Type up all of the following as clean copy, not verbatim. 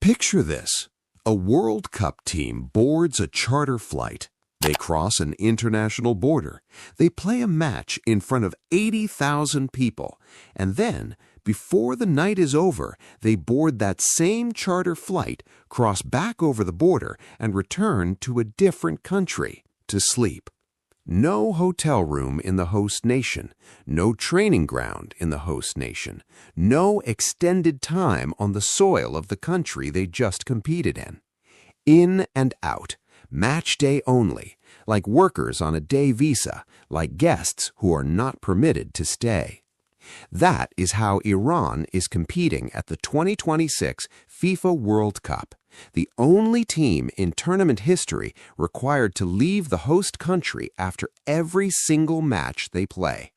Picture this. A World Cup team boards a charter flight. They cross an international border. They play a match in front of 80,000 people. And then, before the night is over, they board that same charter flight, cross back over the border, and return to a different country to sleep. No hotel room in the host nation, no training ground in the host nation, no extended time on the soil of the country they just competed in. In and out, match day only, like workers on a day visa, like guests who are not permitted to stay. That is how Iran is competing at the 2026 FIFA World Cup, the only team in tournament history required to leave the host country after every single match they play.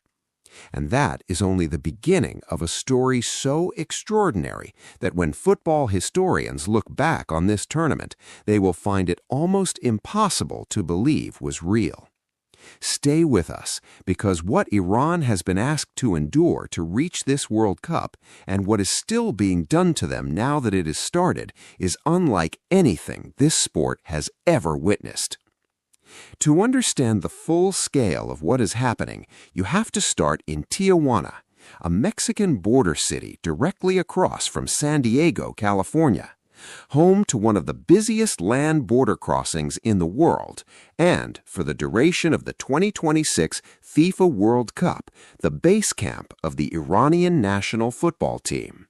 And that is only the beginning of a story so extraordinary that when football historians look back on this tournament, they will find it almost impossible to believe was real. Stay with us, because what Iran has been asked to endure to reach this World Cup and what is still being done to them now that it has started is unlike anything this sport has ever witnessed. To understand the full scale of what is happening, you have to start in Tijuana, a Mexican border city directly across from San Diego, California, home to one of the busiest land border crossings in the world, and, for the duration of the 2026 FIFA World Cup, the base camp of the Iranian national football team.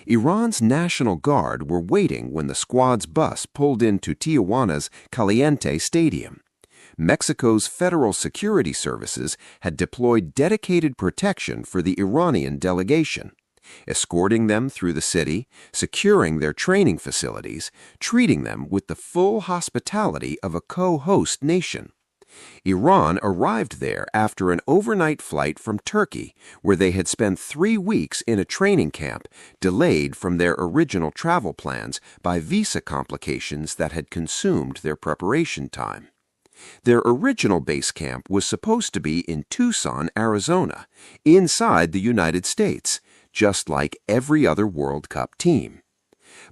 Iran's National Guard were waiting when the squad's bus pulled into Tijuana's Caliente Stadium. Mexico's Federal Security Services had deployed dedicated protection for the Iranian delegation, escorting them through the city, securing their training facilities, treating them with the full hospitality of a co-host nation. Iran arrived there after an overnight flight from Turkey, where they had spent 3 weeks in a training camp, delayed from their original travel plans by visa complications that had consumed their preparation time. Their original base camp was supposed to be in Tucson, Arizona, inside the United States, just like every other World Cup team.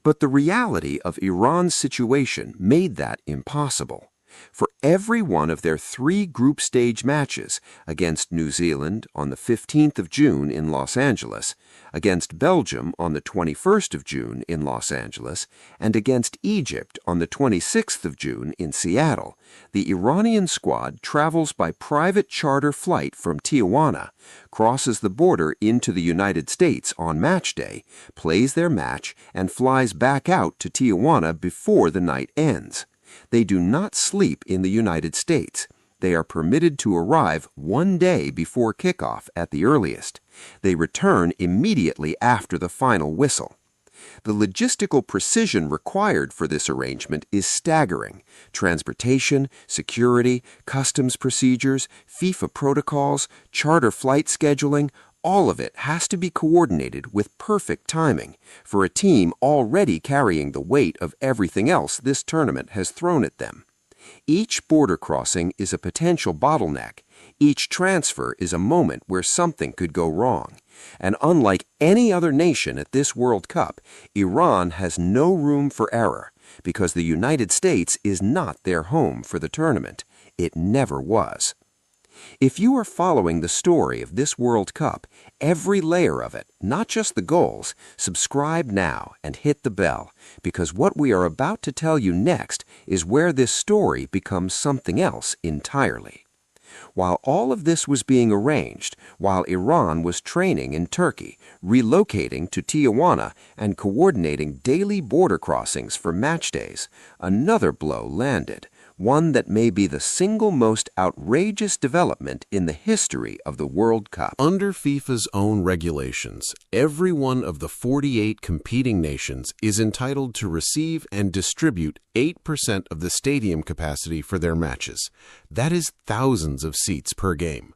But the reality of Iran's situation made that impossible. For every one of their 3 group stage matches against New Zealand on the 15th of June in Los Angeles, against Belgium on the 21st of June in Los Angeles, and against Egypt on the 26th of June in Seattle, the Iranian squad travels by private charter flight from Tijuana, crosses the border into the United States on match day, plays their match, and flies back out to Tijuana before the night ends. They do not sleep in the United States. They are permitted to arrive 1 day before kickoff at the earliest. They return immediately after the final whistle. The logistical precision required for this arrangement is staggering. Transportation, security, customs procedures, FIFA protocols, charter flight scheduling, all of it has to be coordinated with perfect timing for a team already carrying the weight of everything else this tournament has thrown at them. Each border crossing is a potential bottleneck. Each transfer is a moment where something could go wrong. And unlike any other nation at this World Cup, Iran has no room for error because the United States is not their home for the tournament. It never was. If you are following the story of this World Cup, every layer of it, not just the goals, subscribe now and hit the bell, because what we are about to tell you next is where this story becomes something else entirely. While all of this was being arranged, while Iran was training in Turkey, relocating to Tijuana, and coordinating daily border crossings for match days, another blow landed. One that may be the single most outrageous development in the history of the World Cup. Under FIFA's own regulations, every one of the 48 competing nations is entitled to receive and distribute 8% of the stadium capacity for their matches. That is thousands of seats per game.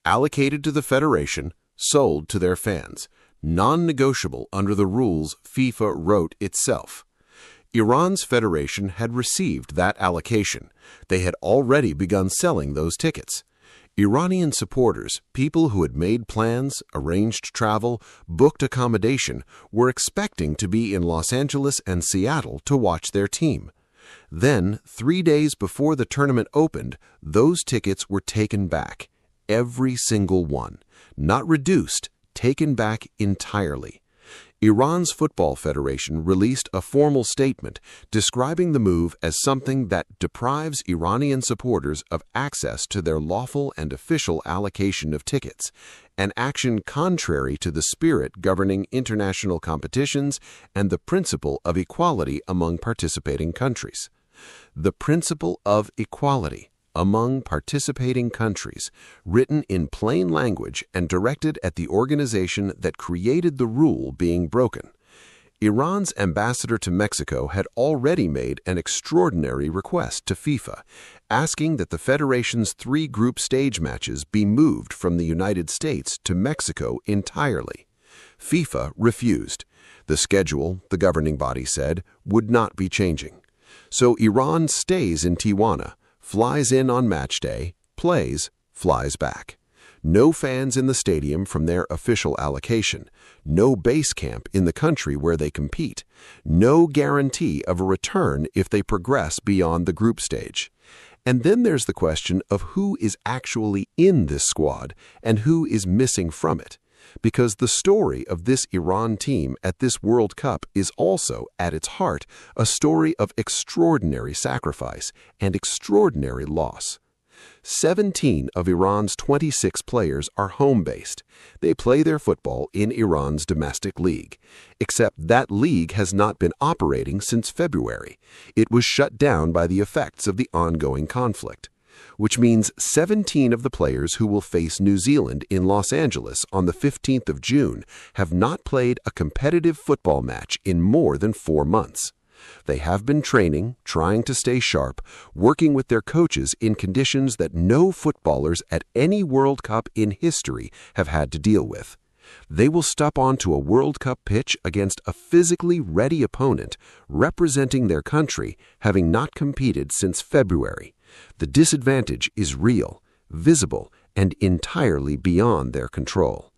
Allocated to the federation, sold to their fans. Non-negotiable under the rules FIFA wrote itself. Iran's federation had received that allocation. They had already begun selling those tickets. Iranian supporters, people who had made plans, arranged travel, booked accommodation, were expecting to be in Los Angeles and Seattle to watch their team. Then, 3 days before the tournament opened, those tickets were taken back. Every single one. Not reduced, taken back entirely. Iran's Football Federation released a formal statement describing the move as something that deprives Iranian supporters of access to their lawful and official allocation of tickets, an action contrary to the spirit governing international competitions and the principle of equality among participating countries. The principle of equality among participating countries, written in plain language and directed at the organization that created the rule being broken. Iran's ambassador to Mexico had already made an extraordinary request to FIFA, asking that the federation's 3 group stage matches be moved from the United States to Mexico entirely. FIFA refused. The schedule, the governing body said, would not be changing. So Iran stays in Tijuana, flies in on match day, plays, flies back. No fans in the stadium from their official allocation, no base camp in the country where they compete, no guarantee of a return if they progress beyond the group stage. And then there's the question of who is actually in this squad and who is missing from it. Because the story of this Iran team at this World Cup is also, at its heart, a story of extraordinary sacrifice and extraordinary loss. 17 of Iran's 26 players are home-based. They play their football in Iran's domestic league. Except that league has not been operating since February. It was shut down by the effects of the ongoing conflict. Which means 17 of the players who will face New Zealand in Los Angeles on the 15th of June have not played a competitive football match in more than 4 months. They have been training, trying to stay sharp, working with their coaches in conditions that no footballers at any World Cup in history have had to deal with. They will step onto a World Cup pitch against a physically ready opponent, representing their country, having not competed since February. The disadvantage is real, visible, and entirely beyond their control.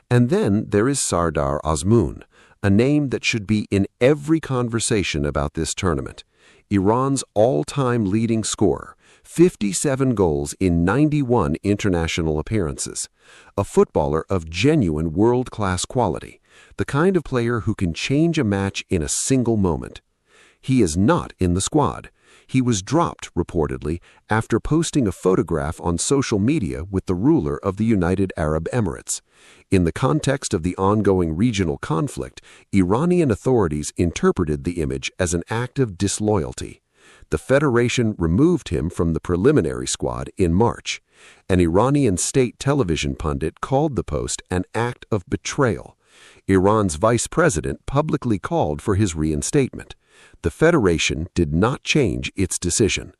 And then there is Sardar Azmoun, a name that should be in every conversation about this tournament. Iran's all-time leading scorer, 57 goals in 91 international appearances. A footballer of genuine world-class quality, the kind of player who can change a match in a single moment. He is not in the squad. He was dropped, reportedly, after posting a photograph on social media with the ruler of the United Arab Emirates. In the context of the ongoing regional conflict, Iranian authorities interpreted the image as an act of disloyalty. The federation removed him from the preliminary squad in March. An Iranian state television pundit called the post an act of betrayal. Iran's vice president publicly called for his reinstatement. The federation did not change its decision.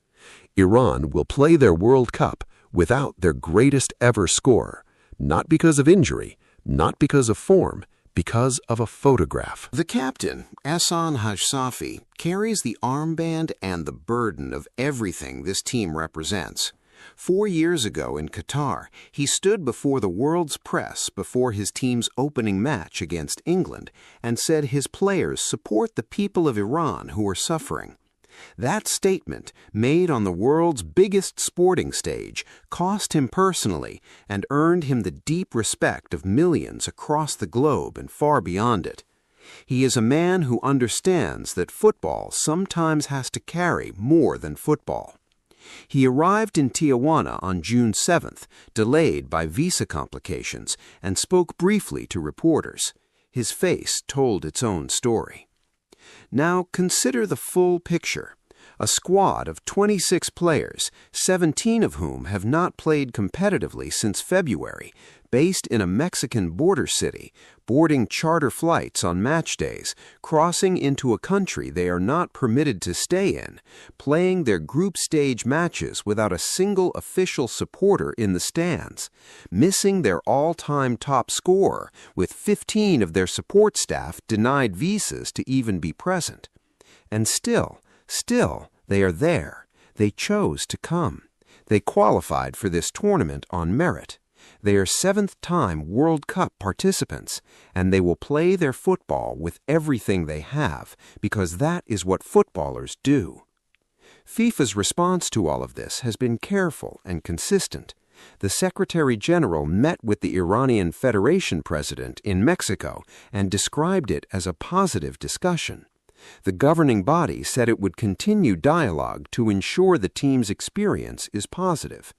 Iran will play their World Cup without their greatest ever scorer, not because of injury, not because of form, because of a photograph. The captain, Ehsan Hajsafi, carries the armband and the burden of everything this team represents. 4 years ago in Qatar, he stood before the world's press before his team's opening match against England and said his players support the people of Iran who are suffering. That statement, made on the world's biggest sporting stage, cost him personally and earned him the deep respect of millions across the globe and far beyond it. He is a man who understands that football sometimes has to carry more than football. He arrived in Tijuana on June 7th, delayed by visa complications, and spoke briefly to reporters. His face told its own story. Now consider the full picture. A squad of 26 players, 17 of whom have not played competitively since February, based in a Mexican border city, boarding charter flights on match days, crossing into a country they are not permitted to stay in, playing their group stage matches without a single official supporter in the stands, missing their all-time top scorer, with 15 of their support staff denied visas to even be present. And still, they are there. They chose to come. They qualified for this tournament on merit. They are seventh-time World Cup participants, and they will play their football with everything they have, because that is what footballers do. FIFA's response to all of this has been careful and consistent. The Secretary General met with the Iranian Federation president in Mexico and described it as a positive discussion. The governing body said it would continue dialogue to ensure the team's experience is positive.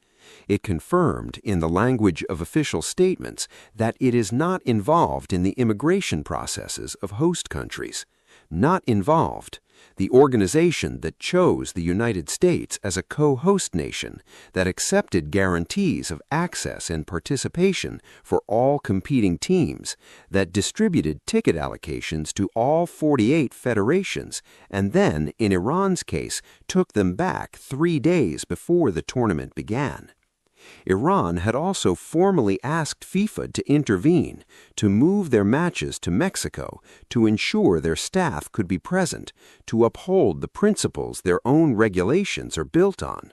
It confirmed, in the language of official statements, that it is not involved in the immigration processes of host countries. Not involved. The organization that chose the United States as a co-host nation, that accepted guarantees of access and participation for all competing teams, that distributed ticket allocations to all 48 federations, and then, in Iran's case, took them back 3 days before the tournament began. Iran had also formally asked FIFA to intervene, to move their matches to Mexico, to ensure their staff could be present, to uphold the principles their own regulations are built on.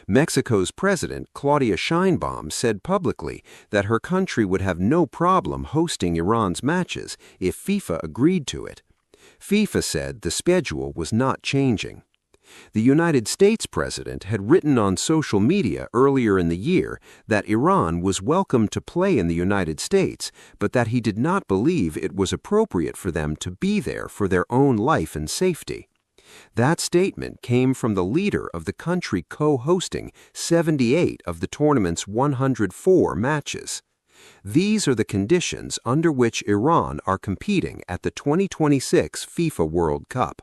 Mexico's president, Claudia Sheinbaum, said publicly that her country would have no problem hosting Iran's matches if FIFA agreed to it. FIFA said the schedule was not changing. The United States president had written on social media earlier in the year that Iran was welcome to play in the United States, but that he did not believe it was appropriate for them to be there for their own life and safety. That statement came from the leader of the country co-hosting 78 of the tournament's 104 matches. These are the conditions under which Iran are competing at the 2026 FIFA World Cup.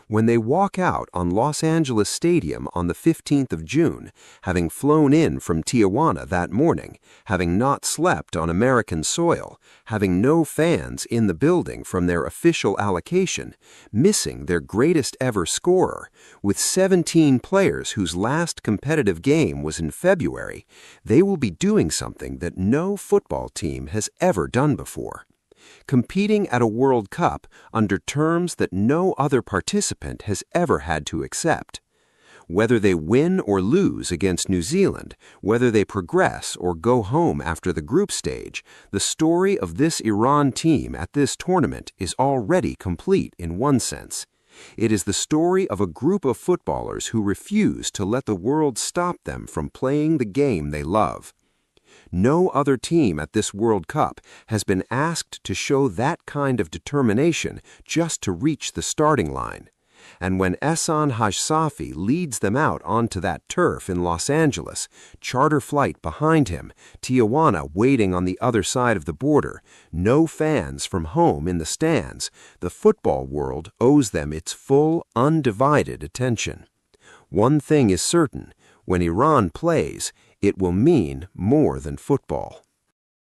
When they walk out on Los Angeles Stadium on the 15th of June, having flown in from Tijuana that morning, having not slept on American soil, having no fans in the building from their official allocation, missing their greatest ever scorer, with 17 players whose last competitive game was in February, they will be doing something that no football team has ever done before. Competing at a World Cup under terms that no other participant has ever had to accept. Whether they win or lose against New Zealand, whether they progress or go home after the group stage, the story of this Iran team at this tournament is already complete in one sense. It is the story of a group of footballers who refuse to let the world stop them from playing the game they love. No other team at this World Cup has been asked to show that kind of determination just to reach the starting line. And when Ehsan Hajsafi leads them out onto that turf in Los Angeles, charter flight behind him, Tijuana waiting on the other side of the border, no fans from home in the stands, the football world owes them its full, undivided attention. One thing is certain: when Iran plays, it will mean more than football.